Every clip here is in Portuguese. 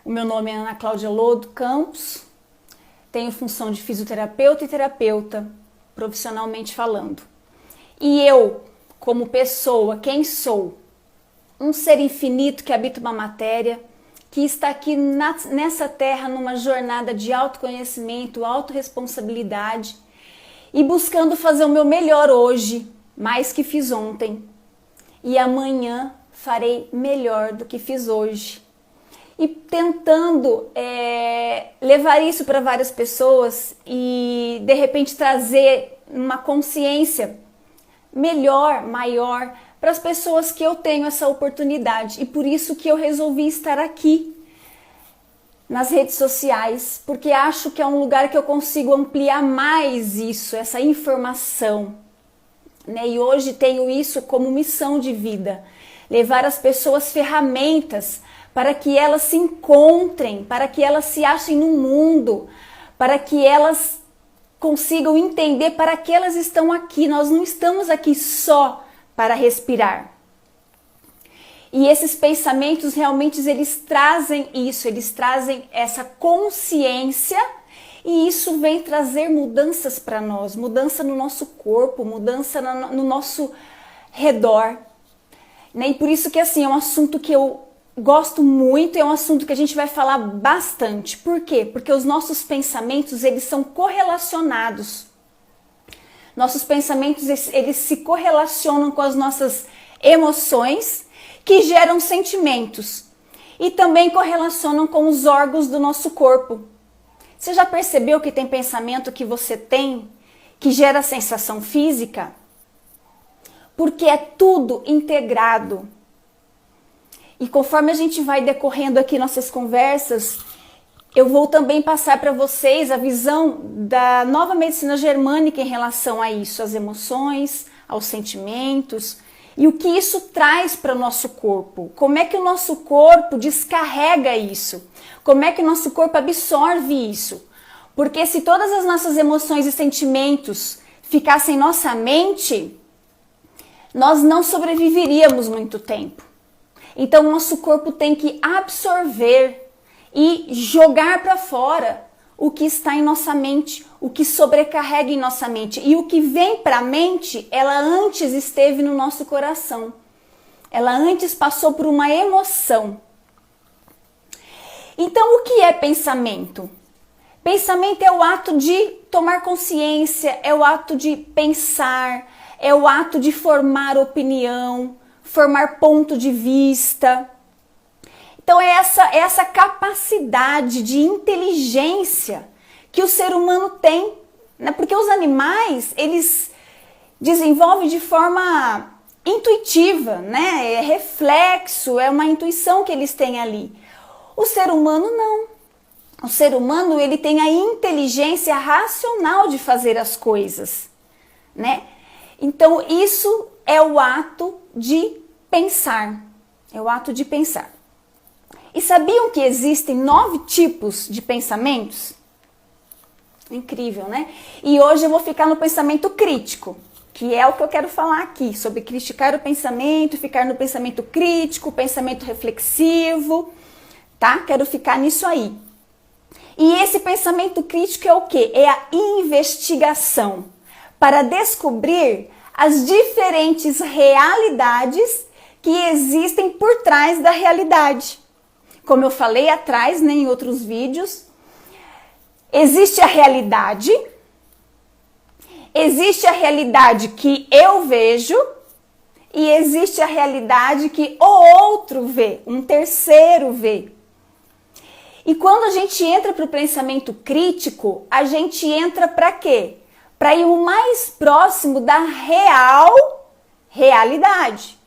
O meu nome é Ana Cláudia Lodo Campos, tenho função de fisioterapeuta e terapeuta, profissionalmente falando. E eu, como pessoa, quem sou? Um ser infinito que habita uma matéria, que está aqui nessa terra numa jornada de autoconhecimento, autorresponsabilidade e buscando fazer o meu melhor hoje, mais que fiz ontem. E amanhã farei melhor do que fiz hoje. E tentando levar isso para várias pessoas e de repente trazer uma consciência melhor, maior para as pessoas que eu tenho essa oportunidade. E por isso que eu resolvi estar aqui nas redes sociais, porque acho que é um lugar que eu consigo ampliar mais isso, essa informação, né? E hoje tenho isso como missão de vida, levar às pessoas ferramentas para que elas se encontrem, para que elas se achem no mundo, para que elas consigam entender para que elas estão aqui. Nós não estamos aqui só para respirar. E esses pensamentos realmente eles trazem isso, eles trazem essa consciência e isso vem trazer mudanças para nós, mudança no nosso corpo, mudança no nosso redor. Né? E por isso que assim, é um assunto que eu gosto muito, é um assunto que a gente vai falar bastante. Por quê? Porque os nossos pensamentos, eles são correlacionados. Nossos pensamentos, eles se correlacionam com as nossas emoções, que geram sentimentos. E também correlacionam com os órgãos do nosso corpo. Você já percebeu que tem pensamento que você tem, que gera sensação física? Porque é tudo integrado. E conforme a gente vai decorrendo aqui nossas conversas, eu vou também passar para vocês a visão da nova medicina germânica em relação a isso, às emoções, aos sentimentos e o que isso traz para o nosso corpo. Como é que o nosso corpo descarrega isso? Como é que o nosso corpo absorve isso? Porque se todas as nossas emoções e sentimentos ficassem em nossa mente, nós não sobreviveríamos muito tempo. Então, o nosso corpo tem que absorver e jogar para fora o que está em nossa mente, o que sobrecarrega em nossa mente. E o que vem para a mente, ela antes esteve no nosso coração. Ela antes passou por uma emoção. Então, o que é pensamento? Pensamento é o ato de tomar consciência, é o ato de pensar, é o ato de formar opinião, formar ponto de vista. Então é essa capacidade de inteligência que o ser humano tem, né? Porque os animais, eles desenvolvem de forma intuitiva, né? É reflexo, é uma intuição que eles têm ali. O ser humano não. O ser humano, ele tem a inteligência racional de fazer as coisas, né? Então isso é o ato de pensar, é o ato de pensar. E sabiam que existem 9 tipos de pensamentos? Incrível, né? E hoje eu vou ficar no pensamento crítico, que é o que eu quero falar aqui, sobre criticar o pensamento, ficar no pensamento crítico, pensamento reflexivo, tá? Quero ficar nisso aí. E esse pensamento crítico é o quê? É a investigação para descobrir as diferentes realidades que existem por trás da realidade. Como eu falei atrás, né, em outros vídeos, existe a realidade que eu vejo e existe a realidade que o outro vê, um terceiro vê. E quando a gente entra para o pensamento crítico, a gente entra para quê? Para ir o mais próximo da realidade.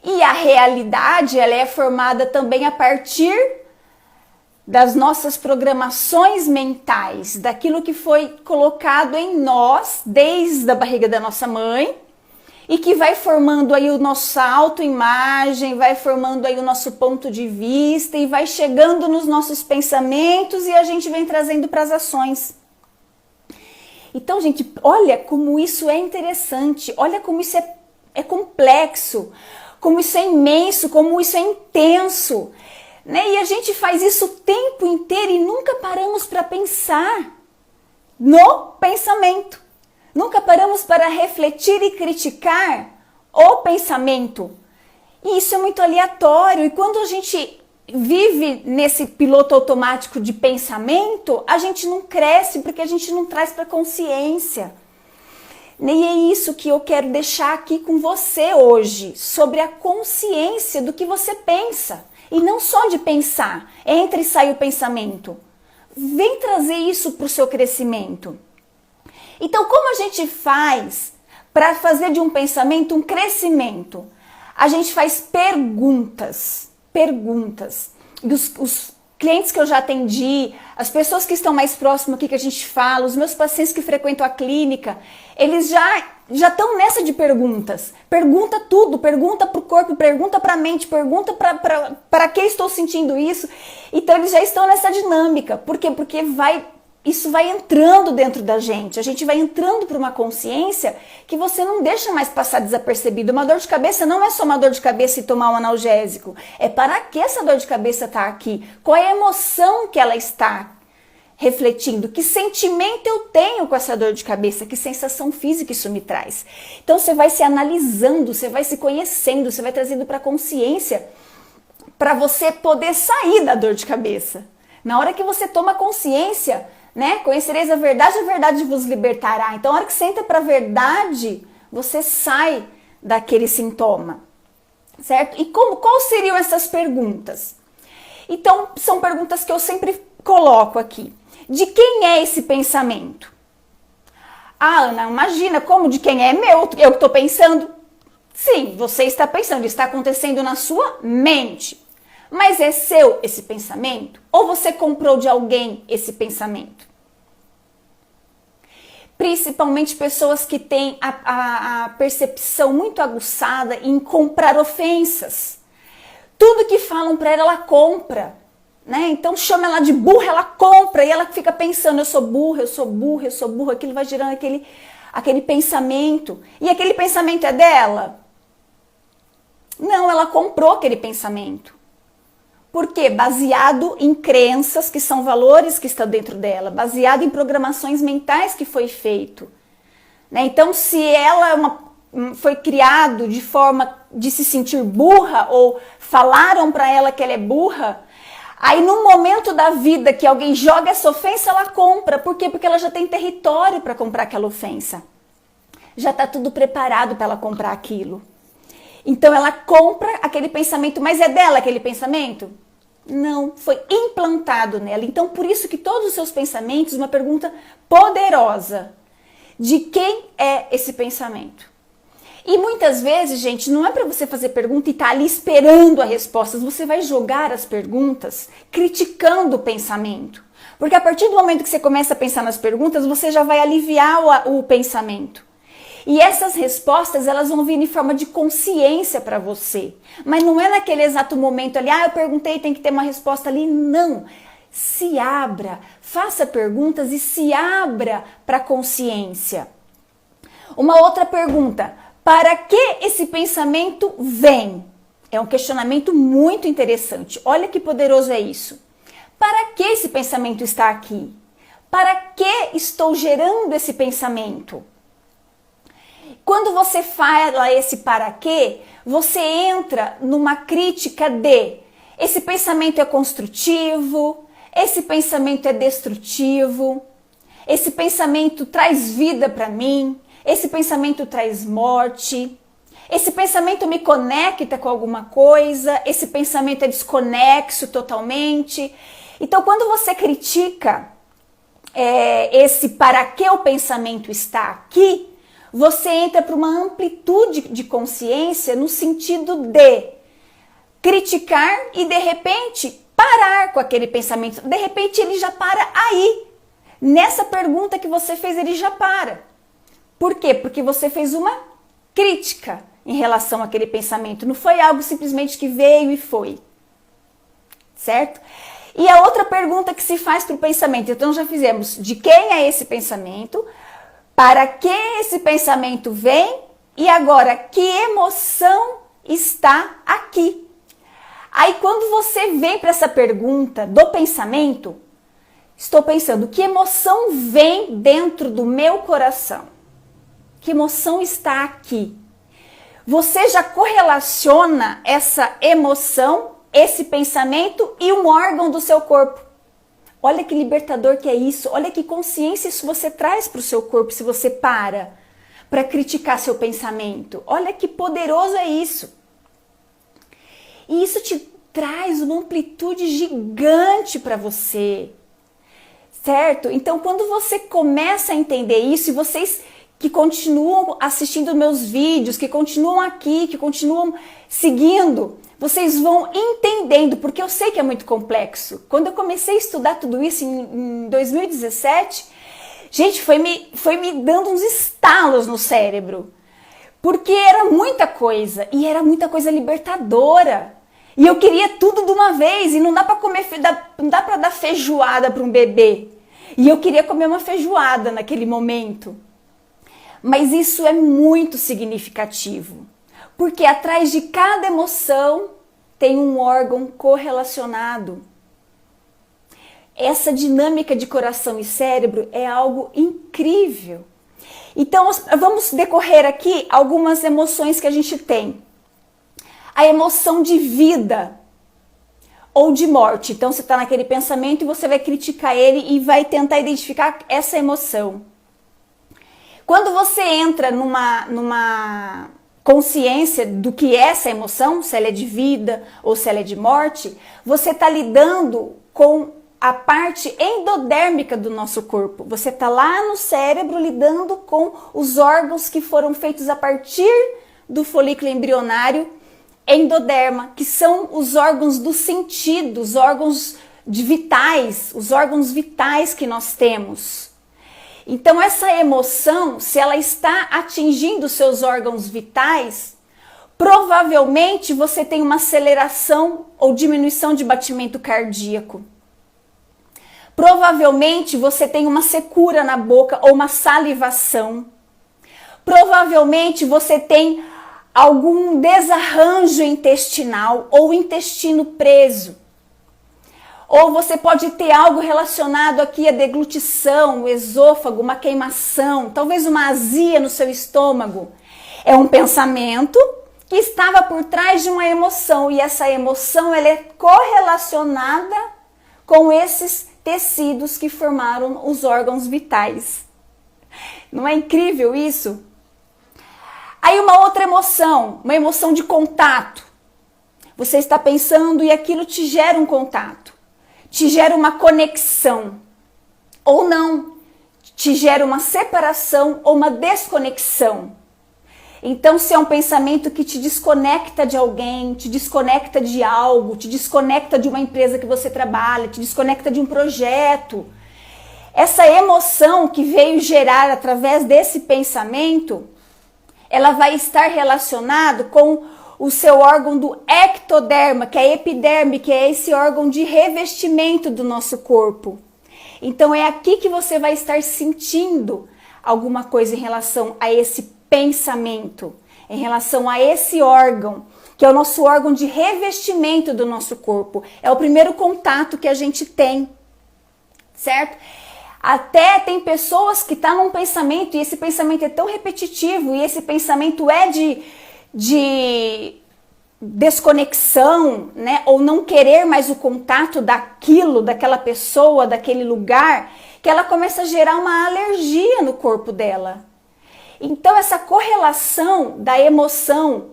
E a realidade, ela é formada também a partir das nossas programações mentais, daquilo que foi colocado em nós desde a barriga da nossa mãe e que vai formando aí a nossa autoimagem, vai formando aí o nosso ponto de vista e vai chegando nos nossos pensamentos e a gente vem trazendo para as ações. Então, gente, olha como isso é interessante, olha como isso é complexo, como isso é imenso, como isso é intenso. né? E a gente faz isso o tempo inteiro e nunca paramos para pensar no pensamento. Nunca paramos para refletir e criticar o pensamento. E isso é muito aleatório. E quando a gente vive nesse piloto automático de pensamento, a gente não cresce porque a gente não traz para consciência. E é isso que eu quero deixar aqui com você hoje, sobre a consciência do que você pensa. E não só de pensar, entra e sai o pensamento. Vem trazer isso para o seu crescimento. Então, como a gente faz para fazer de um pensamento um crescimento? A gente faz perguntas. E os clientes que eu já atendi, as pessoas que estão mais próximas aqui que a gente fala, os meus pacientes que frequentam a clínica, eles já estão nessa de perguntas. Pergunta tudo, pergunta para o corpo, pergunta para a mente, pergunta para que estou sentindo isso. Então eles já estão nessa dinâmica. Por quê? Porque isso vai entrando dentro da gente. A gente vai entrando para uma consciência que você não deixa mais passar desapercebido. Uma dor de cabeça não é só uma dor de cabeça e tomar um analgésico. É para que essa dor de cabeça está aqui? Qual é a emoção que ela está refletindo? Que sentimento eu tenho com essa dor de cabeça? Que sensação física isso me traz? Então você vai se analisando, você vai se conhecendo, você vai trazendo para a consciência para você poder sair da dor de cabeça. Na hora que você toma consciência, né? Conhecereis a verdade vos libertará. Então, a hora que você entra para a verdade, você sai daquele sintoma, certo? E quais seriam essas perguntas? Então, são perguntas que eu sempre coloco aqui. De quem é esse pensamento? Ah, Ana, imagina, como de quem é meu? Eu que estou pensando? Sim, você está pensando, está acontecendo na sua mente. Mas é seu esse pensamento? Ou você comprou de alguém esse pensamento? Principalmente pessoas que têm a percepção muito aguçada em comprar ofensas. Tudo que falam para ela compra, né? Então chama ela de burra, ela compra e ela fica pensando, eu sou burra, eu sou burra, eu sou burra. Aquilo vai gerando aquele pensamento. E aquele pensamento é dela? Não, ela comprou aquele pensamento. Por quê? Baseado em crenças que são valores que estão dentro dela, baseado em programações mentais que foi feito. Né? Então, se ela foi criado de forma de se sentir burra ou falaram para ela que ela é burra, aí no momento da vida que alguém joga essa ofensa, ela compra. Por quê? Porque ela já tem território para comprar aquela ofensa. Já está tudo preparado para ela comprar aquilo. Então ela compra aquele pensamento, mas é dela aquele pensamento? Não, foi implantado nela. Então por isso que todos os seus pensamentos, uma pergunta poderosa, de quem é esse pensamento? E muitas vezes, gente, não é para você fazer pergunta e estar ali esperando a resposta, você vai jogar as perguntas criticando o pensamento. Porque a partir do momento que você começa a pensar nas perguntas, você já vai aliviar o pensamento. E essas respostas, elas vão vir em forma de consciência para você. Mas não é naquele exato momento ali, eu perguntei, tem que ter uma resposta ali. Não. Se abra, faça perguntas e se abra para a consciência. Uma outra pergunta, para que esse pensamento vem? É um questionamento muito interessante. Olha que poderoso é isso. Para que esse pensamento está aqui? Para que estou gerando esse pensamento? Quando você fala esse para quê, você entra numa crítica de esse pensamento é construtivo, esse pensamento é destrutivo, esse pensamento traz vida para mim, esse pensamento traz morte, esse pensamento me conecta com alguma coisa, esse pensamento é desconexo totalmente. Então, quando você critica esse para que o pensamento está aqui, você entra para uma amplitude de consciência no sentido de criticar e de repente parar com aquele pensamento. De repente ele já para aí. Nessa pergunta que você fez, ele já para. Por quê? Porque você fez uma crítica em relação àquele pensamento. Não foi algo simplesmente que veio e foi. Certo? E a outra pergunta que se faz para o pensamento. Então já fizemos de quem é esse pensamento, para que esse pensamento vem e agora que emoção está aqui. Aí quando você vem para essa pergunta do pensamento, estou pensando, que emoção vem dentro do meu coração? Que emoção está aqui? Você já correlaciona essa emoção, esse pensamento e um órgão do seu corpo. Olha que libertador que é isso, olha que consciência isso você traz para o seu corpo se você para criticar seu pensamento. Olha que poderoso é isso. E isso te traz uma amplitude gigante para você, certo? Então, quando você começa a entender isso, e vocês que continuam assistindo meus vídeos, que continuam aqui, que continuam seguindo, vocês vão entendendo, porque eu sei que é muito complexo. Quando eu comecei a estudar tudo isso em 2017, gente, foi me dando uns estalos no cérebro, porque era muita coisa, e era muita coisa libertadora. E eu queria tudo de uma vez, e não dá para comer, não dá para dar feijoada para um bebê. E eu queria comer uma feijoada naquele momento. Mas isso é muito significativo, porque atrás de cada emoção tem um órgão correlacionado. Essa dinâmica de coração e cérebro é algo incrível. Então, vamos decorrer aqui algumas emoções que a gente tem. A emoção de vida ou de morte. Então, você está naquele pensamento e você vai criticar ele e vai tentar identificar essa emoção. Quando você entra numa consciência do que é essa emoção, se ela é de vida ou se ela é de morte, você está lidando com a parte endodérmica do nosso corpo. Você está lá no cérebro lidando com os órgãos que foram feitos a partir do folículo embrionário endoderma, que são os órgãos do sentido, os órgãos vitais, os órgãos vitais que nós temos. Então essa emoção, se ela está atingindo seus órgãos vitais, provavelmente você tem uma aceleração ou diminuição de batimento cardíaco. Provavelmente você tem uma secura na boca ou uma salivação. Provavelmente você tem algum desarranjo intestinal ou intestino preso. Ou você pode ter algo relacionado aqui à deglutição, o esôfago, uma queimação, talvez uma azia no seu estômago. É um pensamento que estava por trás de uma emoção, e essa emoção ela é correlacionada com esses tecidos que formaram os órgãos vitais. Não é incrível isso? Aí uma outra emoção, uma emoção de contato. Você está pensando e aquilo te gera um contato. Te gera uma conexão, ou não, te gera uma separação ou uma desconexão. Então, se é um pensamento que te desconecta de alguém, te desconecta de algo, te desconecta de uma empresa que você trabalha, te desconecta de um projeto, essa emoção que veio gerar através desse pensamento, ela vai estar relacionada com o seu órgão do ectoderma, que é a epiderme, que é esse órgão de revestimento do nosso corpo. Então é aqui que você vai estar sentindo alguma coisa em relação a esse pensamento, em relação a esse órgão, que é o nosso órgão de revestimento do nosso corpo. É o primeiro contato que a gente tem, certo? Até tem pessoas que estão num pensamento e esse pensamento é tão repetitivo e esse pensamento é de desconexão, né? Ou não querer mais o contato daquilo, daquela pessoa, daquele lugar, que ela começa a gerar uma alergia no corpo dela. Então essa correlação da emoção,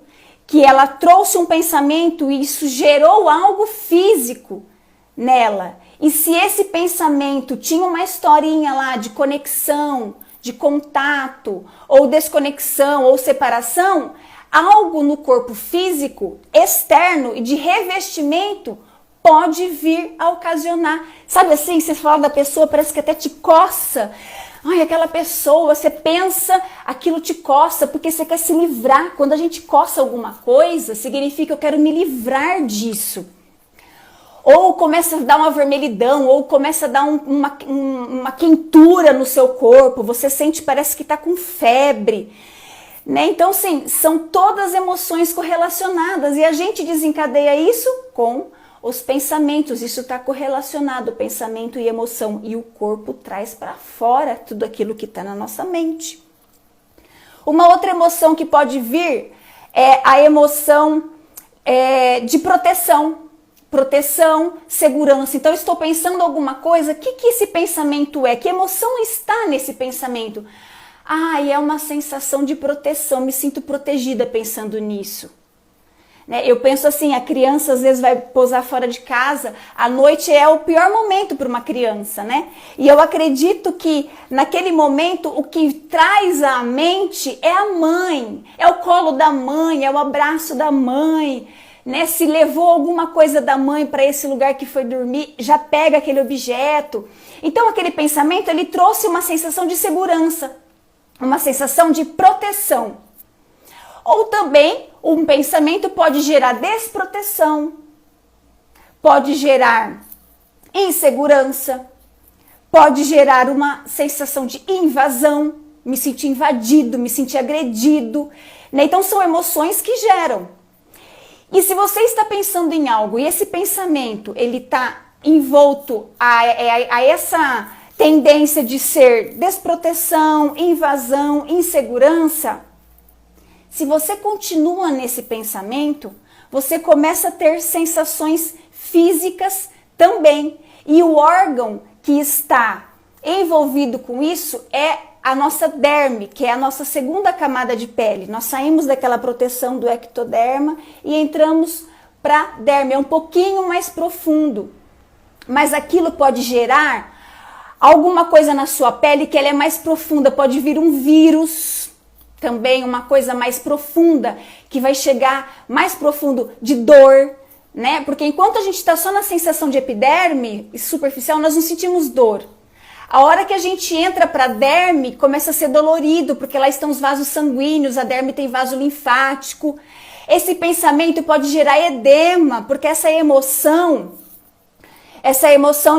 que ela trouxe um pensamento e isso gerou algo físico nela. E se esse pensamento tinha uma historinha lá de conexão, de contato, ou desconexão, ou separação, algo no corpo físico, externo e de revestimento pode vir a ocasionar. Sabe assim, você fala da pessoa, parece que até te coça. Ai, aquela pessoa, você pensa, aquilo te coça, porque você quer se livrar. Quando a gente coça alguma coisa, significa eu quero me livrar disso. Ou começa a dar uma vermelhidão, ou começa a dar uma quentura no seu corpo, você sente, parece que está com febre. né? Então, sim, são todas emoções correlacionadas e a gente desencadeia isso com os pensamentos. Isso está correlacionado, pensamento e emoção, e o corpo traz para fora tudo aquilo que está na nossa mente. Uma outra emoção que pode vir é a emoção de proteção, segurança. Então, eu estou pensando alguma coisa, o que esse pensamento é? Que emoção está nesse pensamento? E é uma sensação de proteção, me sinto protegida pensando nisso. Né? Eu penso assim, a criança às vezes vai pousar fora de casa, a noite é o pior momento para uma criança, né? E eu acredito que naquele momento o que traz à mente é a mãe, é o colo da mãe, é o abraço da mãe, né? Se levou alguma coisa da mãe para esse lugar que foi dormir, já pega aquele objeto. Então aquele pensamento, ele trouxe uma sensação de segurança, uma sensação de proteção. Ou também um pensamento pode gerar desproteção, pode gerar insegurança, pode gerar uma sensação de invasão, me sentir invadido, me sentir agredido, né? Então são emoções que geram. E se você está pensando em algo e esse pensamento ele está envolto a essa tendência de ser desproteção, invasão, insegurança, se você continua nesse pensamento, você começa a ter sensações físicas também. E o órgão que está envolvido com isso é a nossa derme, que é a nossa segunda camada de pele. Nós saímos daquela proteção do ectoderma e entramos para a derme, é um pouquinho mais profundo. Mas aquilo pode gerar alguma coisa na sua pele que ela é mais profunda, pode vir um vírus, também uma coisa mais profunda, que vai chegar mais profundo de dor, né? Porque enquanto a gente está só na sensação de epiderme superficial, nós não sentimos dor. A hora que a gente entra para a derme, começa a ser dolorido, porque lá estão os vasos sanguíneos, a derme tem vaso linfático. Esse pensamento pode gerar edema, porque essa emoção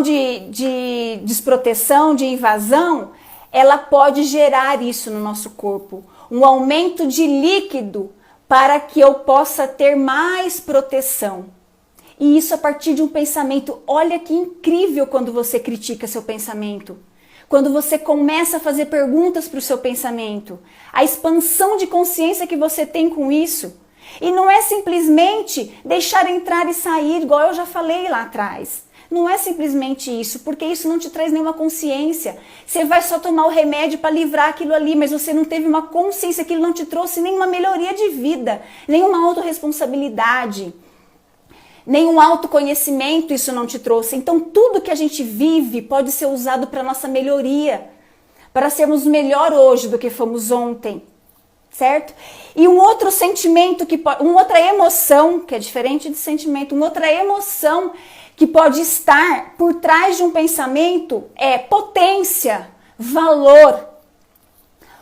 de desproteção, de invasão, ela pode gerar isso no nosso corpo. Um aumento de líquido para que eu possa ter mais proteção. E isso a partir de um pensamento. Olha que incrível quando você critica seu pensamento. Quando você começa a fazer perguntas para o seu pensamento. A expansão de consciência que você tem com isso. E não é simplesmente deixar entrar e sair, igual eu já falei lá atrás. Não é simplesmente isso, porque isso não te traz nenhuma consciência. Você vai só tomar o remédio para livrar aquilo ali, mas você não teve uma consciência, aquilo não te trouxe nenhuma melhoria de vida, nenhuma autorresponsabilidade, nenhum autoconhecimento isso não te trouxe. Então tudo que a gente vive pode ser usado para nossa melhoria, para sermos melhor hoje do que fomos ontem, certo? E um outro sentimento, uma outra emoção, que é diferente de sentimento, uma outra emoção que pode estar por trás de um pensamento é potência, valor,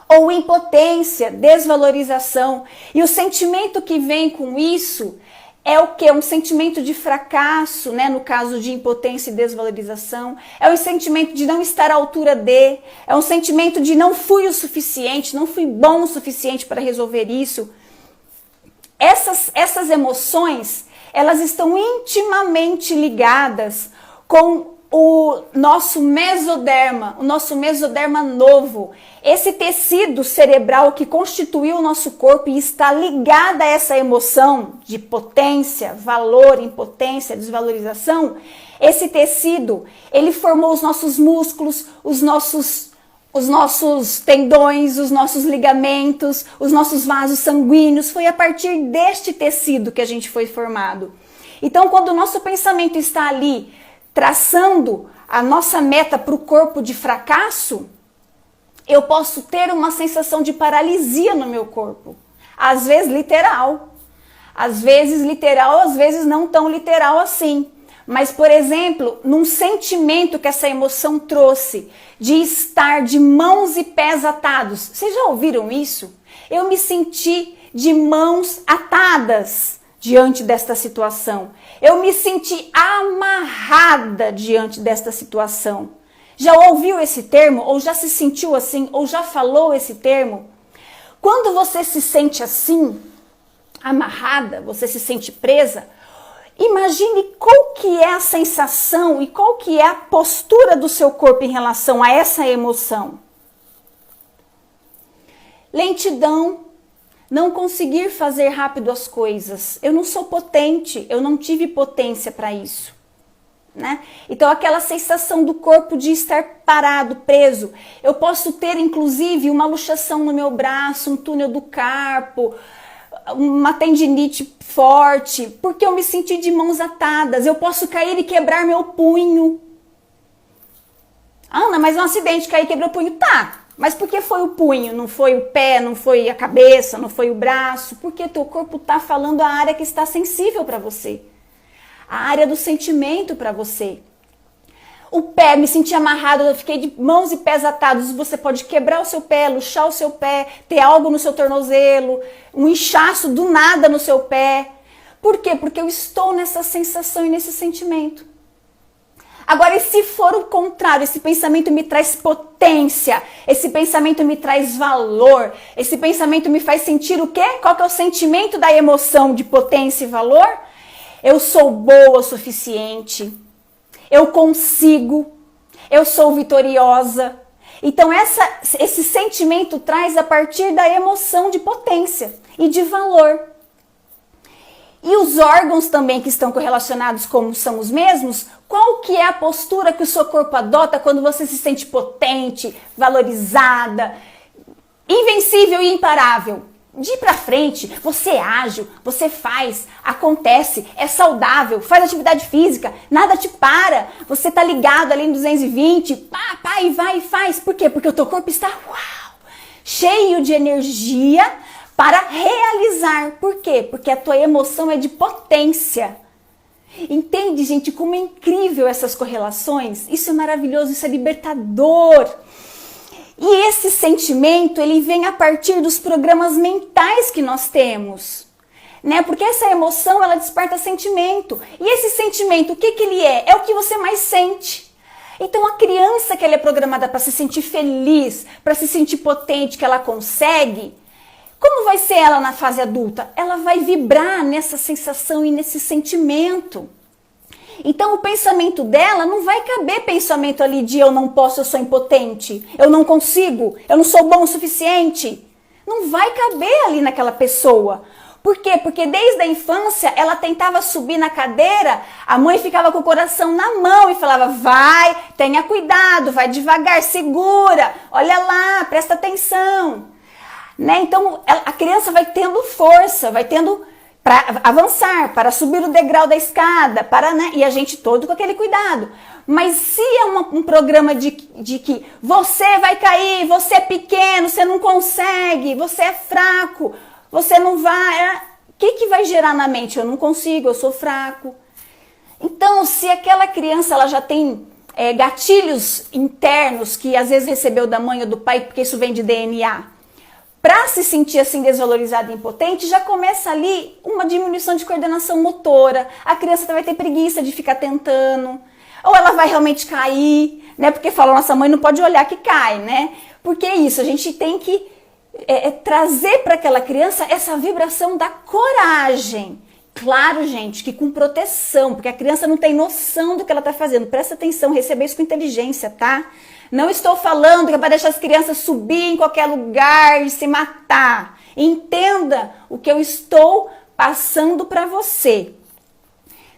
ou impotência, desvalorização. E o sentimento que vem com isso é o quê? Um sentimento de fracasso, né? No caso de impotência e desvalorização. É um sentimento de não estar à altura de, é um sentimento de não fui o suficiente, não fui bom o suficiente para resolver isso. Essas emoções, elas estão intimamente ligadas com o nosso mesoderma novo. Esse tecido cerebral que constituiu o nosso corpo e está ligado a essa emoção de potência, valor, impotência, desvalorização. Esse tecido, ele formou os nossos músculos, os nossos tendões, os nossos ligamentos, os nossos vasos sanguíneos. Foi a partir deste tecido que a gente foi formado. Então, quando o nosso pensamento está ali traçando a nossa meta para o corpo de fracasso, eu posso ter uma sensação de paralisia no meu corpo. Às vezes literal. Às vezes não tão literal assim. Mas, por exemplo, num sentimento que essa emoção trouxe, de estar de mãos e pés atados. Vocês já ouviram isso? Eu me senti de mãos atadas diante desta situação. Eu me senti amarrada diante desta situação. Já ouviu esse termo? Ou já se sentiu assim? Ou já falou esse termo? Quando você se sente assim, amarrada, você se sente presa, imagine qual que é a sensação e qual que é a postura do seu corpo em relação a essa emoção. Lentidão, não conseguir fazer rápido as coisas. Eu não sou potente, eu não tive potência para isso. Né? Então aquela sensação do corpo de estar parado, preso. Eu posso ter inclusive uma luxação no meu braço, um túnel do carpo, uma tendinite forte, porque eu me senti de mãos atadas. Eu posso cair e quebrar meu punho. Ana, mas é um acidente, cair e quebrar o punho. Tá, mas por que foi o punho? Não foi o pé, não foi a cabeça, não foi o braço? Porque teu corpo está falando a área que está sensível para você. A área do sentimento para você. O pé, me senti amarrado, eu fiquei de mãos e pés atados. Você pode quebrar o seu pé, luxar o seu pé, ter algo no seu tornozelo, um inchaço do nada no seu pé. Por quê? Porque eu estou nessa sensação e nesse sentimento. Agora, e se for o contrário, esse pensamento me traz potência, esse pensamento me traz valor, esse pensamento me faz sentir o quê? Qual que é o sentimento da emoção de potência e valor? Eu sou boa o suficiente, eu consigo, eu sou vitoriosa. Então esse sentimento traz a partir da emoção de potência e de valor. E os órgãos também que estão correlacionados, como são os mesmos, qual que é a postura que o seu corpo adota quando você se sente potente, valorizada, invencível e imparável? De ir pra frente, você é ágil, você faz, acontece, é saudável, faz atividade física, nada te para, você tá ligado ali em 220, pá, e vai e faz. Por quê? Porque o teu corpo está, cheio de energia para realizar. Por quê? Porque a tua emoção é de potência. Entende, gente, como é incrível essas correlações? Isso é maravilhoso, isso é libertador. E esse sentimento, ele vem a partir dos programas mentais que nós temos, né? Porque essa emoção, ela desperta sentimento. E esse sentimento, o que que ele é? É o que você mais sente. Então a criança que ela é programada para se sentir feliz, para se sentir potente, que ela consegue, como vai ser ela na fase adulta? Ela vai vibrar nessa sensação e nesse sentimento. Então o pensamento dela não vai caber pensamento ali de eu não posso, eu sou impotente, eu não consigo, eu não sou bom o suficiente. Não vai caber ali naquela pessoa. Por quê? Porque desde a infância ela tentava subir na cadeira, a mãe ficava com o coração na mão e falava, vai, tenha cuidado, vai devagar, segura, olha lá, presta atenção. Né? Então a criança vai tendo força, vai tendo para avançar, para subir o degrau da escada, né? E a gente todo com aquele cuidado. Mas se é um programa de que você vai cair, você é pequeno, você não consegue, você é fraco, você não vai... O que vai gerar na mente? Eu não consigo, eu sou fraco. Então, se aquela criança ela já tem gatilhos internos que às vezes recebeu da mãe ou do pai, porque isso vem de DNA, para se sentir assim desvalorizada e impotente, já começa ali uma diminuição de coordenação motora. A criança vai ter preguiça de ficar tentando. Ou ela vai realmente cair, né? Porque falou, nossa mãe não pode olhar que cai, né? Porque é isso, a gente tem que trazer para aquela criança essa vibração da coragem. Claro, gente, que com proteção, porque a criança não tem noção do que ela está fazendo. Presta atenção, receba isso com inteligência, tá? Não estou falando que é para deixar as crianças subir em qualquer lugar e se matar. Entenda o que eu estou passando para você.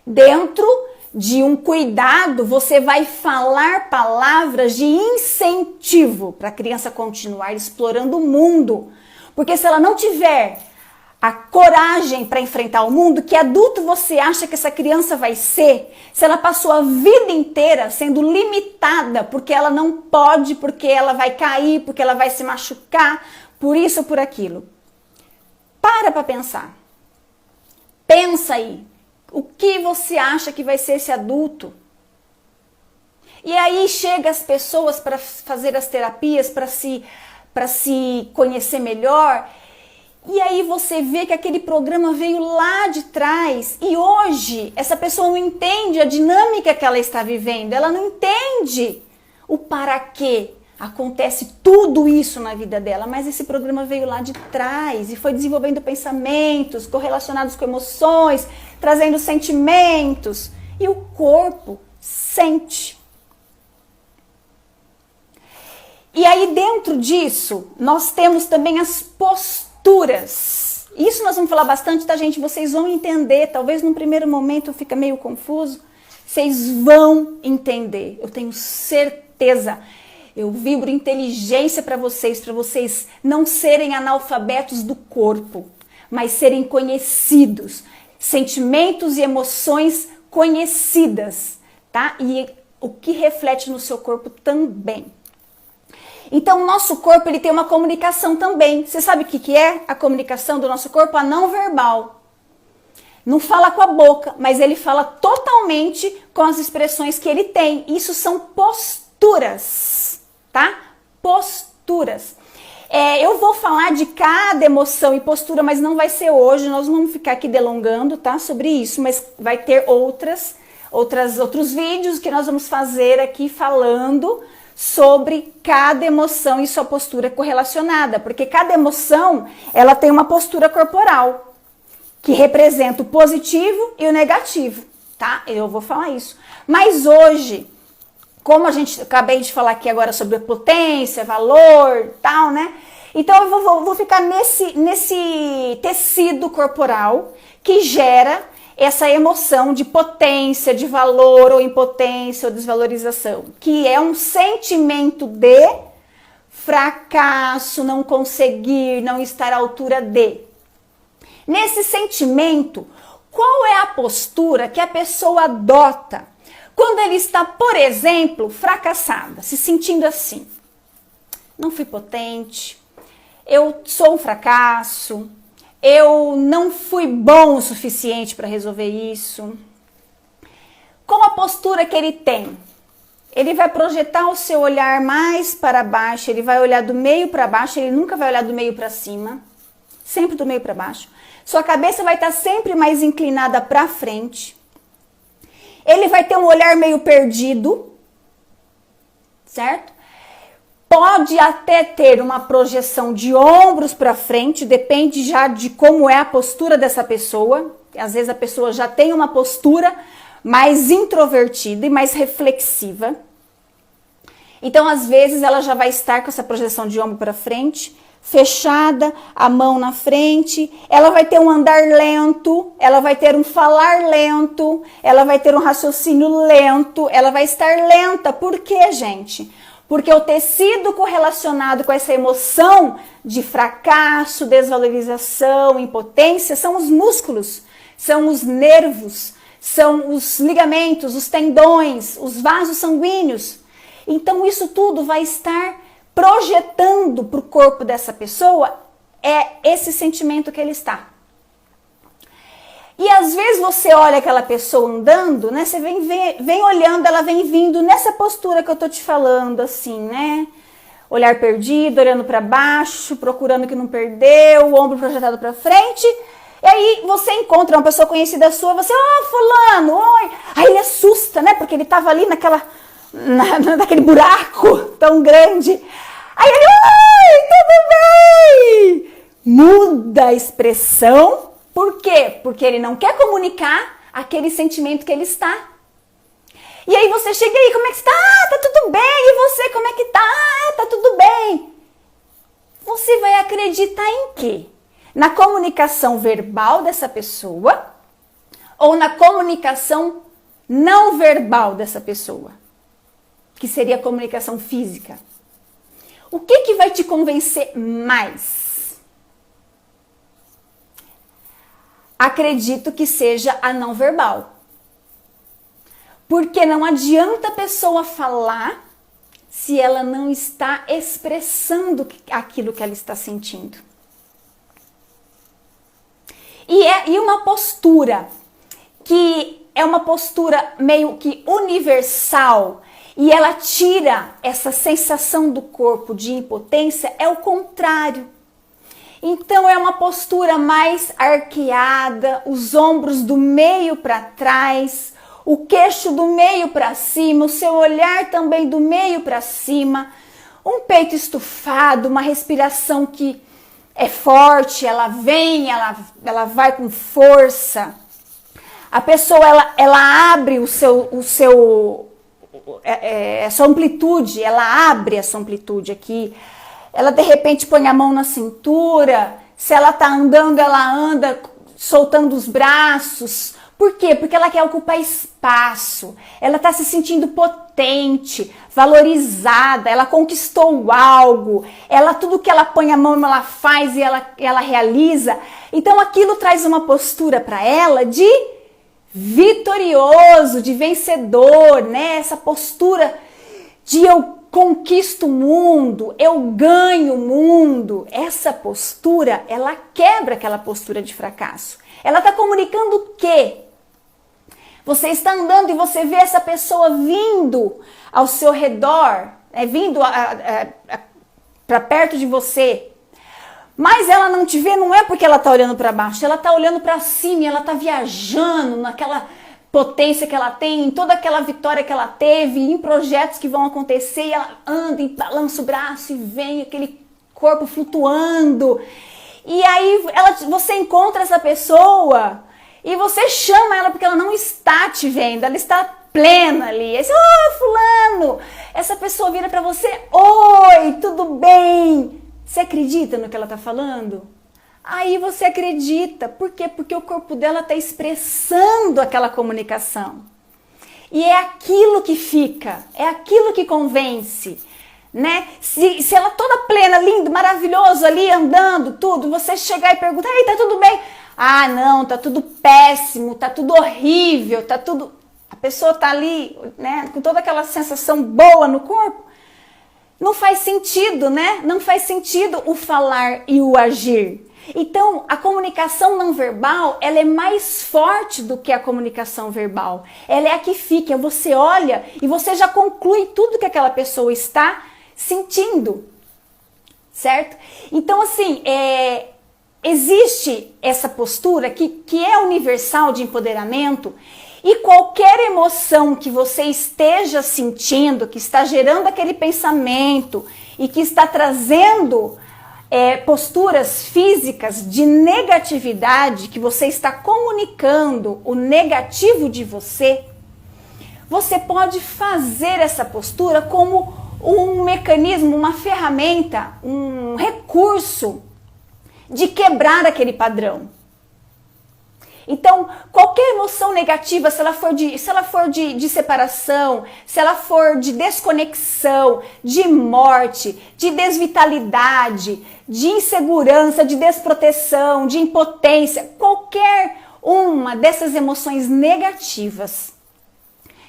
Dentro de um cuidado, você vai falar palavras de incentivo para a criança continuar explorando o mundo. Porque se ela não tiver a coragem para enfrentar o mundo, que adulto você acha que essa criança vai ser? Se ela passou a vida inteira sendo limitada porque ela não pode, porque ela vai cair, porque ela vai se machucar, por isso ou por aquilo. Para pensar. Pensa aí. O que você acha que vai ser esse adulto? E aí chega as pessoas para fazer as terapias, para se conhecer melhor. E aí você vê que aquele programa veio lá de trás e hoje essa pessoa não entende a dinâmica que ela está vivendo, ela não entende o para quê. acontece tudo isso na vida dela, mas esse programa veio lá de trás e foi desenvolvendo pensamentos correlacionados com emoções, trazendo sentimentos, e o corpo sente. E aí dentro disso, nós temos também as posturas. Isso nós vamos falar bastante, tá, gente? Vocês vão entender, talvez num primeiro momento fica meio confuso, vocês vão entender, eu tenho certeza. Eu vibro inteligência para vocês não serem analfabetos do corpo, mas serem conhecidos, sentimentos e emoções conhecidas, tá? E o que reflete no seu corpo também. Então, o nosso corpo, ele tem uma comunicação também. Você sabe o que é a comunicação do nosso corpo? A não verbal. Não fala com a boca, mas ele fala totalmente com as expressões que ele tem. Isso são posturas, tá? Posturas. Eu vou falar de cada emoção e postura, mas não vai ser hoje. Nós não vamos ficar aqui delongando, tá? Sobre isso, mas vai ter outros vídeos que nós vamos fazer aqui falando sobre cada emoção e sua postura correlacionada, porque cada emoção, ela tem uma postura corporal que representa o positivo e o negativo, tá? Eu vou falar isso. Mas hoje, como acabei de falar aqui agora sobre a potência, valor, tal, né? Então eu vou ficar nesse tecido corporal que gera essa emoção de potência, de valor ou impotência ou desvalorização, que é um sentimento de fracasso, não conseguir, não estar à altura de. Nesse sentimento, qual é a postura que a pessoa adota quando ele está, por exemplo, fracassada, se sentindo assim? Não fui potente, eu sou um fracasso, eu não fui bom o suficiente para resolver isso. Qual a postura que ele tem? Ele vai projetar o seu olhar mais para baixo, ele vai olhar do meio para baixo, ele nunca vai olhar do meio para cima, sempre do meio para baixo. Sua cabeça vai estar sempre mais inclinada para frente. Ele vai ter um olhar meio perdido, certo? Pode até ter uma projeção de ombros para frente, depende já de como é a postura dessa pessoa. Às vezes a pessoa já tem uma postura mais introvertida e mais reflexiva. Então, às vezes, ela já vai estar com essa projeção de ombro para frente, fechada, a mão na frente. Ela vai ter um andar lento, ela vai ter um falar lento, ela vai ter um raciocínio lento, ela vai estar lenta. Por quê, gente? Porque o tecido correlacionado com essa emoção de fracasso, desvalorização, impotência, são os músculos, são os nervos, são os ligamentos, os tendões, os vasos sanguíneos. Então isso tudo vai estar projetando para o corpo dessa pessoa esse sentimento que ele está. E às vezes você olha aquela pessoa andando, né? Você vem olhando, ela vem vindo nessa postura que eu tô te falando, assim, né? Olhar perdido, olhando para baixo, procurando que não perdeu, o ombro projetado para frente. E aí você encontra uma pessoa conhecida sua, você, fulano, oi. Aí ele assusta, né? Porque ele tava ali naquele buraco tão grande. Aí ele, oi, tudo bem? Muda a expressão. Por quê? Porque ele não quer comunicar aquele sentimento que ele está. E aí você chega aí, como é que está? Tá tudo bem. E você, como é que tá? Tá tudo bem. Você vai acreditar em quê? Na comunicação verbal dessa pessoa ou na comunicação não verbal dessa pessoa? Que seria a comunicação física. O que vai te convencer mais? Acredito que seja a não verbal. Porque não adianta a pessoa falar se ela não está expressando aquilo que ela está sentindo. E uma postura que é uma postura meio que universal e ela tira essa sensação do corpo de impotência é o contrário. Então é uma postura mais arqueada, os ombros do meio para trás, o queixo do meio para cima, o seu olhar também do meio para cima, um peito estufado, uma respiração que é forte, ela vem, ela vai com força. A pessoa, ela abre a sua amplitude, ela abre a sua amplitude aqui. Ela de repente põe a mão na cintura, se ela tá andando, ela anda soltando os braços. Por quê? Porque ela quer ocupar espaço, ela tá se sentindo potente, valorizada, ela conquistou algo, tudo que ela põe a mão, ela faz e ela realiza. Então aquilo traz uma postura para ela de vitorioso, de vencedor, né? Essa postura de eu conquisto o mundo, eu ganho o mundo. Essa postura, ela quebra aquela postura de fracasso. Ela está comunicando o quê? Você está andando e você vê essa pessoa vindo ao seu redor, vindo para perto de você. Mas ela não te vê, não é porque ela está olhando para baixo, ela está olhando para cima, ela está viajando naquela potência que ela tem, em toda aquela vitória que ela teve, em projetos que vão acontecer, e ela anda e balança o braço e vem aquele corpo flutuando. E aí você encontra essa pessoa e você chama ela porque ela não está te vendo, ela está plena ali. Aí você, fulano, essa pessoa vira para você, oi, tudo bem? Você acredita no que ela está falando? Aí você acredita. Por quê? Porque o corpo dela está expressando aquela comunicação. E é aquilo que fica, é aquilo que convence, né? Se ela toda plena, lindo, maravilhoso ali, andando, tudo, você chegar e perguntar, ei, tá tudo bem? Ah, não, tá tudo péssimo, tá tudo horrível, tá tudo... A pessoa tá ali, né, com toda aquela sensação boa no corpo. Não faz sentido, né? Não faz sentido o falar e o agir. Então, a comunicação não verbal, ela é mais forte do que a comunicação verbal. Ela é a que fica, você olha e você já conclui tudo que aquela pessoa está sentindo, certo? Então, assim, existe essa postura que é universal de empoderamento. E qualquer emoção que você esteja sentindo, que está gerando aquele pensamento e que está trazendo posturas físicas de negatividade, que você está comunicando o negativo de você, você pode fazer essa postura como um mecanismo, uma ferramenta, um recurso de quebrar aquele padrão. Então, qualquer emoção negativa, se ela for de separação, se ela for de desconexão, de morte, de desvitalidade, de insegurança, de desproteção, de impotência, qualquer uma dessas emoções negativas,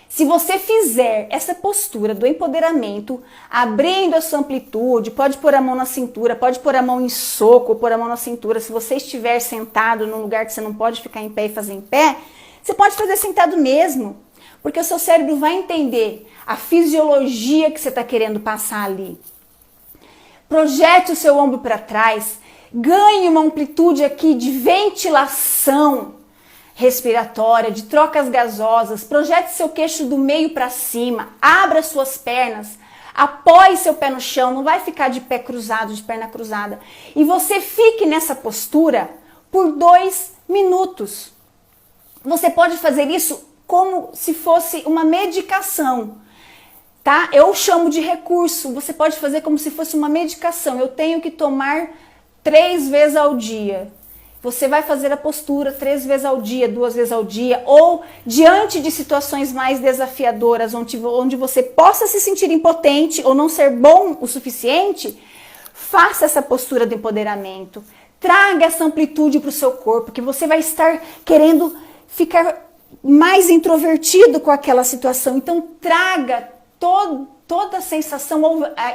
se você fizer essa postura do empoderamento, abrindo a sua amplitude, pode pôr a mão na cintura, pode pôr a mão em soco, pôr a mão na cintura. Se você estiver sentado num lugar que você não pode ficar em pé e fazer em pé, você pode fazer sentado mesmo, porque o seu cérebro vai entender a fisiologia que você está querendo passar ali. Projete o seu ombro para trás, ganhe uma amplitude aqui de ventilação respiratória, de trocas gasosas, projete seu queixo do meio para cima, abra suas pernas, apoie seu pé no chão, não vai ficar de pé cruzado, de perna cruzada. E você fique nessa postura por 2 minutos. Você pode fazer isso como se fosse uma medicação, tá? Eu chamo de recurso, você pode fazer como se fosse uma medicação. Eu tenho que tomar 3 vezes ao dia. Você vai fazer a postura 3 vezes ao dia, 2 vezes ao dia, ou diante de situações mais desafiadoras, onde você possa se sentir impotente ou não ser bom o suficiente, faça essa postura do empoderamento. Traga essa amplitude para o seu corpo, que você vai estar querendo ficar mais introvertido com aquela situação. Então traga toda a sensação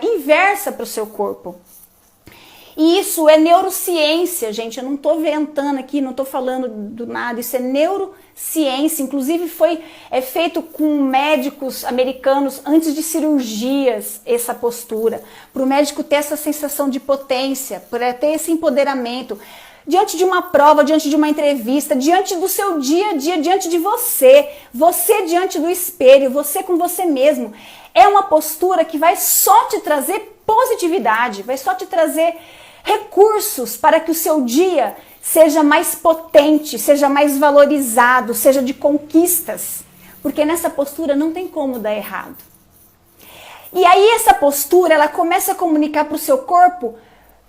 inversa para o seu corpo. E isso é neurociência, gente, eu não estou inventando aqui, não estou falando do nada, isso é neurociência, inclusive foi feito com médicos americanos antes de cirurgias, essa postura, para o médico ter essa sensação de potência, para ter esse empoderamento, diante de uma prova, diante de uma entrevista, diante do seu dia a dia, diante de você diante do espelho, você com você mesmo. É uma postura que vai só te trazer positividade, vai só te trazer recursos para que o seu dia seja mais potente, seja mais valorizado, seja de conquistas. Porque nessa postura não tem como dar errado. E aí essa postura, ela começa a comunicar para o seu corpo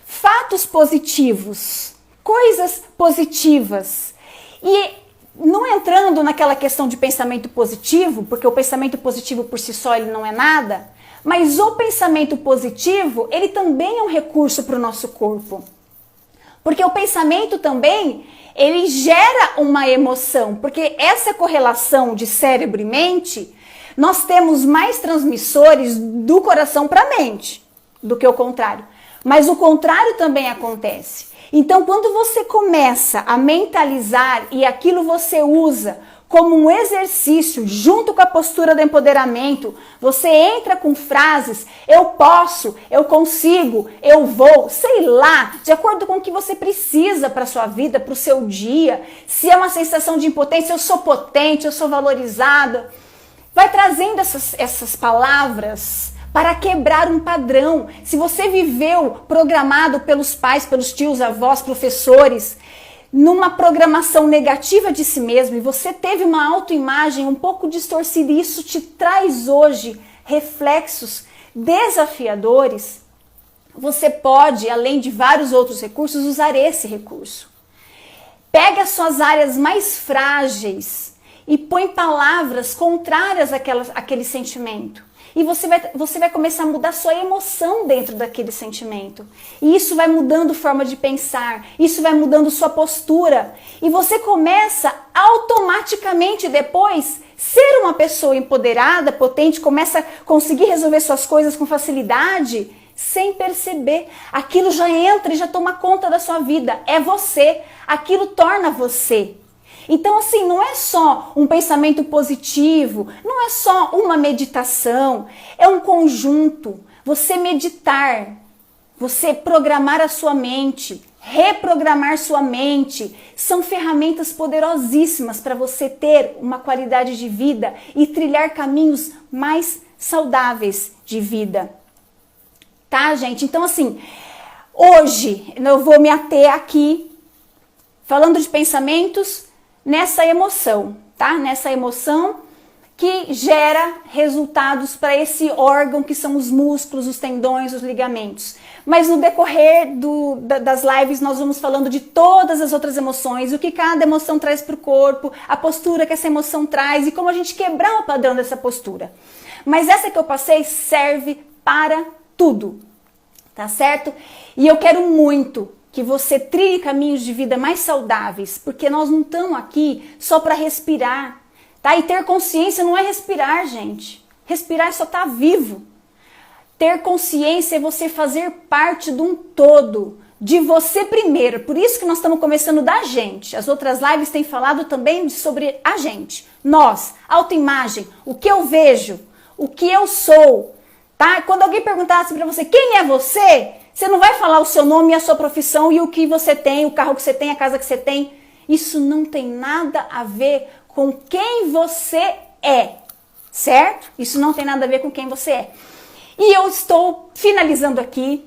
fatos positivos, coisas positivas. E não entrando naquela questão de pensamento positivo, porque o pensamento positivo por si só ele não é nada, mas o pensamento positivo, ele também é um recurso para o nosso corpo. Porque o pensamento também, ele gera uma emoção, porque essa correlação de cérebro e mente, nós temos mais transmissores do coração para a mente do que o contrário. Mas o contrário também acontece. Então, quando você começa a mentalizar e aquilo você usa como um exercício junto com a postura do empoderamento, você entra com frases, eu posso, eu consigo, eu vou, sei lá, de acordo com o que você precisa para a sua vida, para o seu dia. Se é uma sensação de impotência, eu sou potente, eu sou valorizada. Vai trazendo essas palavras para quebrar um padrão. Se você viveu programado pelos pais, pelos tios, avós, professores, numa programação negativa de si mesmo e você teve uma autoimagem um pouco distorcida e isso te traz hoje reflexos desafiadores, você pode, além de vários outros recursos, usar esse recurso. Pega as suas áreas mais frágeis e põe palavras contrárias àquele sentimento. E você vai começar a mudar sua emoção dentro daquele sentimento. E isso vai mudando forma de pensar, isso vai mudando sua postura. E você começa automaticamente depois ser uma pessoa empoderada, potente, começa a conseguir resolver suas coisas com facilidade, sem perceber. Aquilo já entra e já toma conta da sua vida. É você. Aquilo torna você. Então, assim, não é só um pensamento positivo, não é só uma meditação, é um conjunto. Você meditar, você programar a sua mente, reprogramar sua mente, são ferramentas poderosíssimas para você ter uma qualidade de vida e trilhar caminhos mais saudáveis de vida. Tá, gente? Então, assim, hoje eu vou me ater aqui, falando de pensamentos, nessa emoção, tá? Nessa emoção que gera resultados para esse órgão que são os músculos, os tendões, os ligamentos. Mas no decorrer das lives nós vamos falando de todas as outras emoções, o que cada emoção traz para o corpo, a postura que essa emoção traz e como a gente quebrar o padrão dessa postura. Mas essa que eu passei serve para tudo, tá certo? E eu quero muito que você trilhe caminhos de vida mais saudáveis, porque nós não estamos aqui só para respirar, tá? E ter consciência não é respirar, gente. Respirar é só estar vivo. Ter consciência é você fazer parte de um todo, de você primeiro. Por isso que nós estamos começando da gente. As outras lives têm falado também sobre a gente. Nós, autoimagem, o que eu vejo, o que eu sou, tá? Quando alguém perguntasse para você, quem é você? Você não vai falar o seu nome e a sua profissão e o que você tem, o carro que você tem, a casa que você tem. Isso não tem nada a ver com quem você é, certo? Isso não tem nada a ver com quem você é. E eu estou finalizando aqui